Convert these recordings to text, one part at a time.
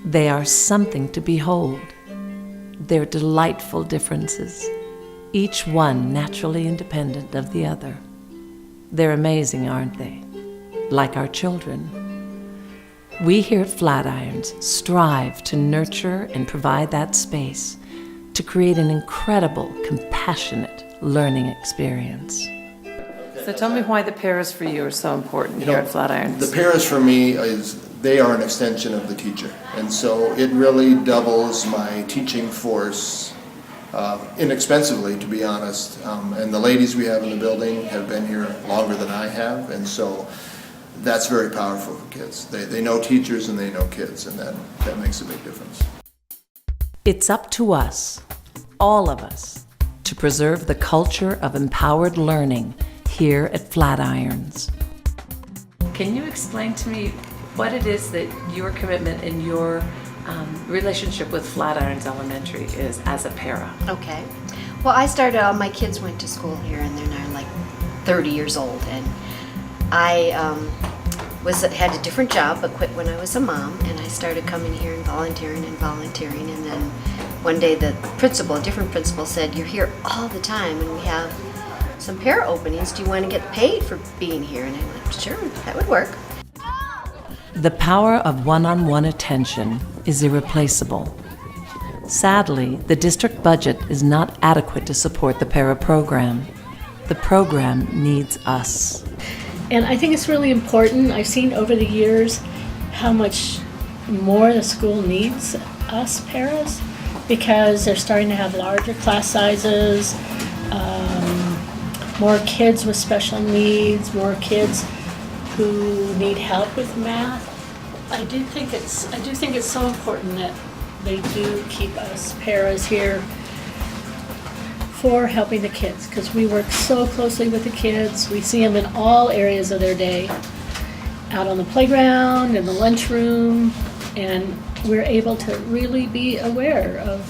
They are something to behold. They're delightful differences, each one naturally independent of the other. They're amazing, aren't they? Like our children. We here at Flatirons strive to nurture and provide that space to create an incredible, compassionate learning experience. So tell me why the pairs for you are so important here at Flatirons. The pairs for me they are an extension of the teacher, and so it really doubles my teaching force inexpensively, to be honest. And the ladies we have in the building have been here longer than I have, and so that's very powerful for kids. They know teachers and they know kids, and that makes a big difference. It's up to us, all of us, to preserve the culture of empowered learning here at Flatirons. Can you explain to me what it is that your commitment and your relationship with Flatirons Elementary is as a para? Okay. Well, I started, all my kids went to school here and they're now like 30 years old, and I had a different job but quit when I was a mom, and I started coming here and volunteering, and then one day the principal, a different principal, said, "You're here all the time and we have some para openings. Do you want to get paid for being here?" And I went, "Sure, that would work." The power of one-on-one attention is irreplaceable. Sadly, the district budget is not adequate to support the para program. The program needs us. And I think it's really important. I've seen over the years how much more the school needs us paras, because they're starting to have larger class sizes, more kids with special needs, more kids who need help with math. I do think it's so important that they do keep us paras here for helping the kids, because we work so closely with the kids. We see them in all areas of their day, out on the playground, in the lunchroom, and we're able to really be aware of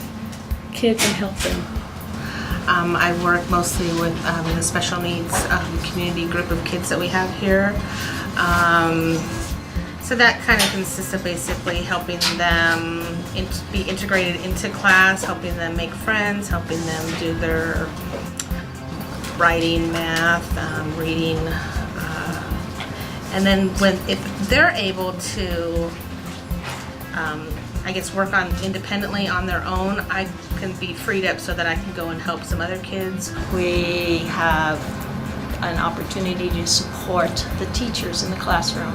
kids and help them. I work mostly with the special needs community group of kids that we have here. So that kind of consists of basically helping them be integrated into class, helping them make friends, helping them do their writing, math, reading, and then if they're able to work on independently on their own, I can be freed up so that I can go and help some other kids. We have an opportunity to support the teachers in the classroom.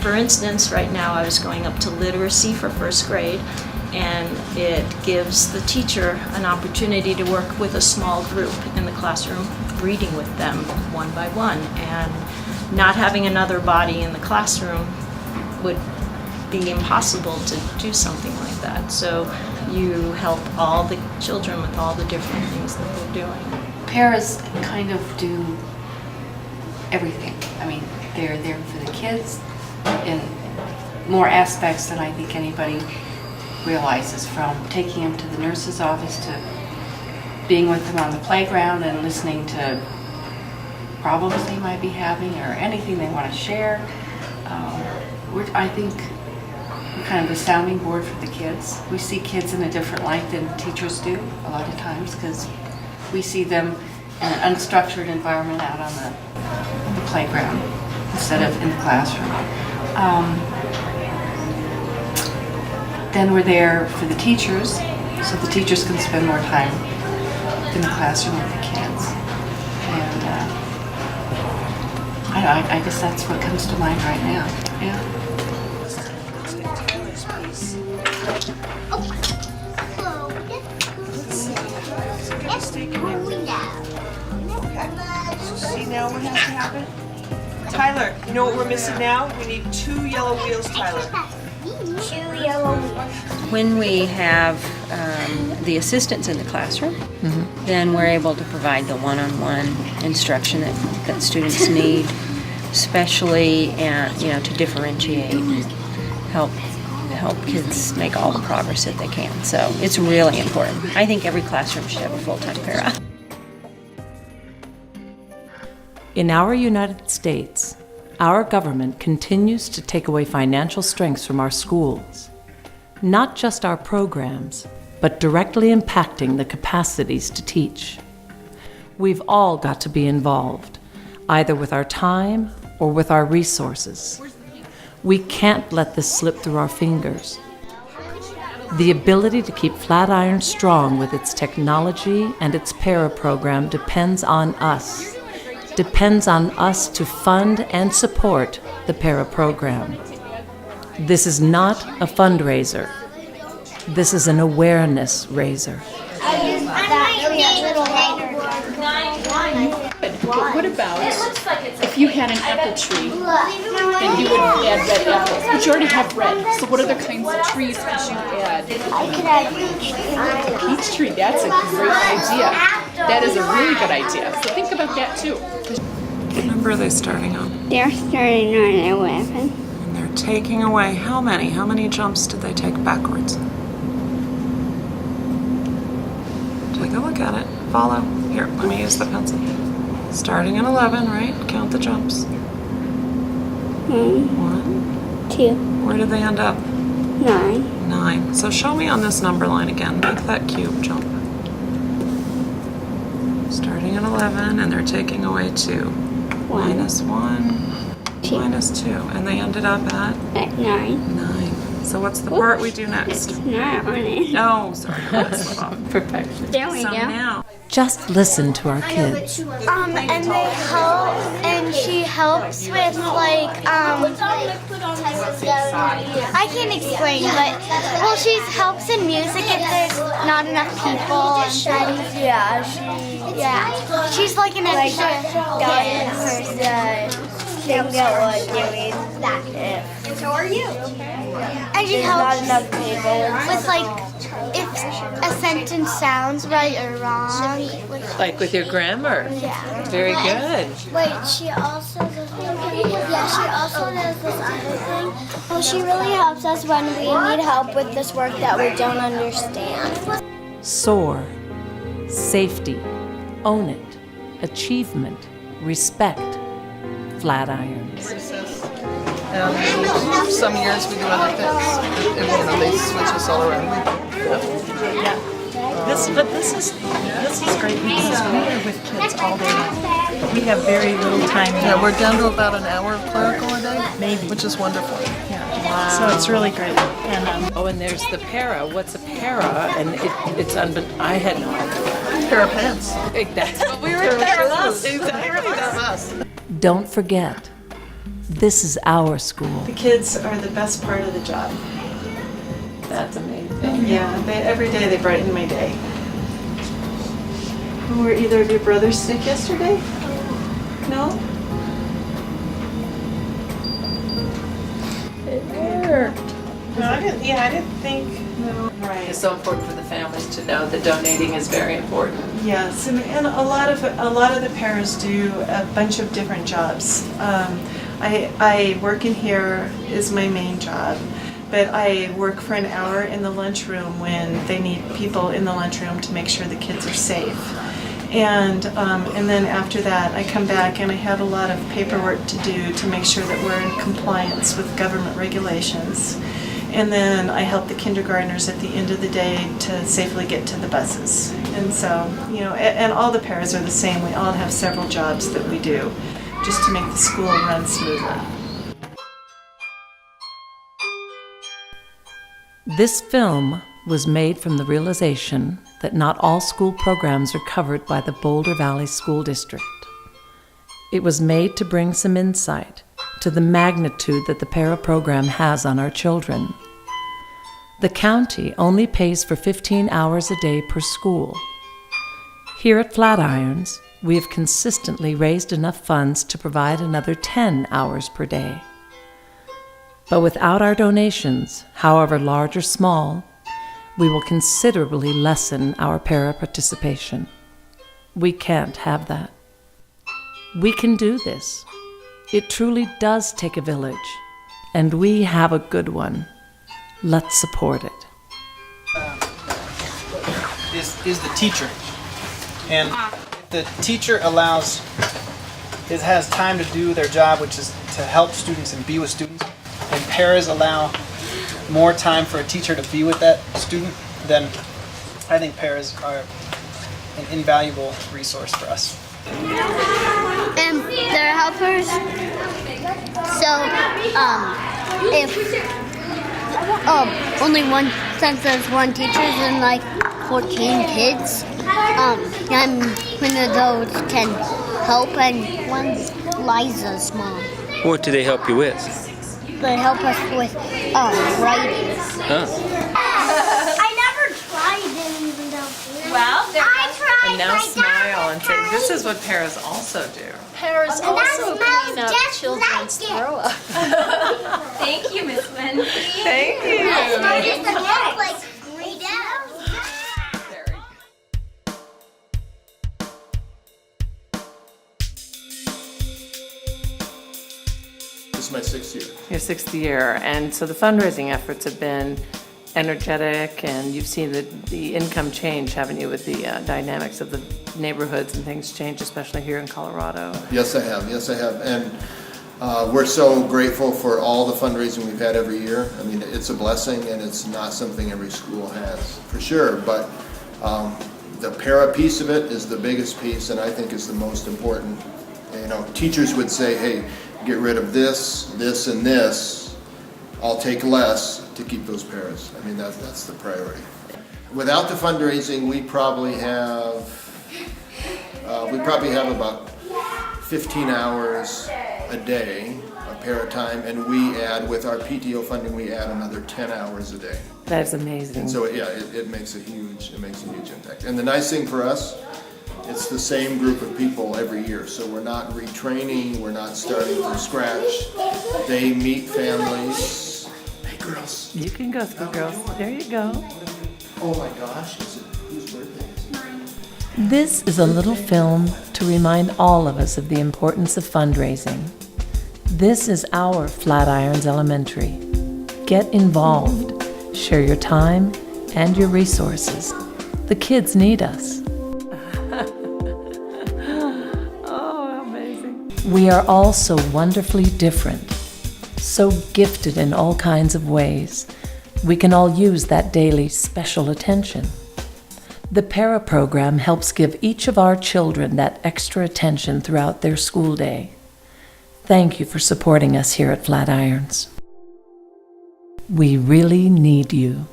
For instance, right now I was going up to literacy for first grade, and it gives the teacher an opportunity to work with a small group in the classroom, reading with them one by one, and not having another body in the classroom would be impossible to do something like that. So you help all the children with all the different things that they're doing. Paras kind of do everything. I mean, they're there for the kids in more aspects than I think anybody realizes, from taking them to the nurse's office to being with them on the playground and listening to problems they might be having or anything they want to share. I think we're kind of a sounding board for the kids. We see kids in a different light than teachers do a lot of times, because we see them in an unstructured environment out on the playground instead of in the classroom. Then we're there for the teachers, so the teachers can spend more time in the classroom with the kids. And I guess that's what comes to mind right now. Yeah. See now what has to happen? Tyler, you know what we're missing now? We need 2 yellow wheels, Tyler. 2 yellow wheels. When we have the assistants in the classroom, then we're able to provide the one-on-one instruction that students need, especially to differentiate and help kids make all the progress that they can. So it's really important. I think every classroom should have a full-time para. In our United States, our government continues to take away financial strengths from our schools. not just our programs, but directly impacting the capacities to teach. We've all got to be involved, either with our time or with our resources. We can't let this slip through our fingers. The ability to keep Flatirons strong with its technology and its para program depends on us. Depends on us to fund and support the para program. This is not a fundraiser. This is an awareness raiser. But what about if you had an apple tree and you would add red apples? But you already have red. So what other kinds of trees could you add? I could add peach tree. Peach tree, that's a great idea. That is a really good idea. So think about that too. What number are they starting on? They're starting on 11. And they're taking away how many? How many jumps did they take backwards? Take a look at it. Follow. Here, let me use the pencil. Starting at 11, right? Count the jumps. 1, 2, Where did they end up? 9. 9. So show me on this number line again. Make that cube jump. Starting at 11, and they're taking away 2. Minus 1, 2. minus 2. And they ended up at? At 9. 9. So what's the part we do next? It's not on it. Oh, sorry. That's Perfection. There we So go. now, Just listen to our kids. And they help, and she helps with like I can't explain, but well, she helps in music if there's not enough people. She's like an extra guidance person. So are you? And she helps with like if a sentence sounds right or wrong. Like with your grammar. Yeah. Very good. Wait, she also does this other thing. Well, she really helps us when we need help with this work that we don't understand. Soar, safety, own it, achievement, respect, Flatirons. And some years we do other things. And, they switch us all around. This is great because we are with kids all day long. We have very little time now. Yeah, we're down to about an hour of clerical a day, Maybe. which is wonderful. Yeah. So it's really great. And Oh, and there's the para. What's a para? And it's I had no idea. Pair of pants. That's what we were Us. Don't forget, this is our school. the kids are the best part of the job. That's amazing. Yeah, every day they brighten my day. Were either of your brothers sick yesterday? No? It worked. No, I didn't think, no. Right. It's so important for the families to know that donating is very important. Yes, and a lot of the paras do a bunch of different jobs. I work in here is my main job, but I work for an hour in the lunchroom when they need people in the lunchroom to make sure the kids are safe. And then after that, I come back and I have a lot of paperwork to do to make sure that we're in compliance with government regulations. And then I help the kindergartners at the end of the day to safely get to the buses. And so, and all the paras are the same. We all have several jobs that we do just to make the school run smoothly. This film was made from the realization that not all school programs are covered by the Boulder Valley School District. It was made to bring some insight to the magnitude that the para program has on our children. The county only pays for 15 hours a day per school. Here at Flatirons, we have consistently raised enough funds to provide another 10 hours per day. But without our donations, however large or small, we will considerably lessen our para participation. We can't have that. We can do this. It truly does take a village, and we have a good one. Let's support it. Is the teacher. And if the teacher has time to do their job, which is to help students and be with students, and paras allow more time for a teacher to be with that student, then I think paras are an invaluable resource for us. And they're helpers. So, if only one, since there's one teacher and like 14 kids, and when adults can help, and one's Liza's mom. What do they help you with? They help us with writing. Huh. I never tried it even though. Well, I tried. and now smile and say, this is what paras also do. Paras And that also smells clean up just children's like it. throw up. Thank you, Miss Wendy. Thank It you. just looks like green apples. This is my 6th year. Your 6th year, and so the fundraising efforts have been energetic, and you've seen the income change, haven't you, with the dynamics of the neighborhoods and things change, especially here in Colorado. Yes, I have. Yes, I have. And we're so grateful for all the fundraising we've had every year. I mean, it's a blessing, and it's not something every school has, for sure. But the para piece of it is the biggest piece, and I think is the most important. You know, teachers would say, hey, get rid of this, this, and this. I'll take less to keep those paras. I mean, that's the priority. Without the fundraising, we probably have about 15 hours a day of para time, and we add, with our PTO funding, we add another 10 hours a day. That's amazing. And so yeah, it makes a huge impact. And the nice thing for us, it's the same group of people every year, so we're not retraining, we're not starting from scratch. They meet families. Hey girls. You can go, girls. There you go. Oh my gosh, whose birthday is it? Mine. This is a little film to remind all of us of the importance of fundraising. This is our Flatirons Elementary. Get involved. Share your time and your resources. The kids need us. Oh, how amazing. We are all so wonderfully different, so gifted in all kinds of ways. We can all use that daily special attention. The Para program helps give each of our children that extra attention throughout their school day. Thank you for supporting us here at Flatirons. We really need you.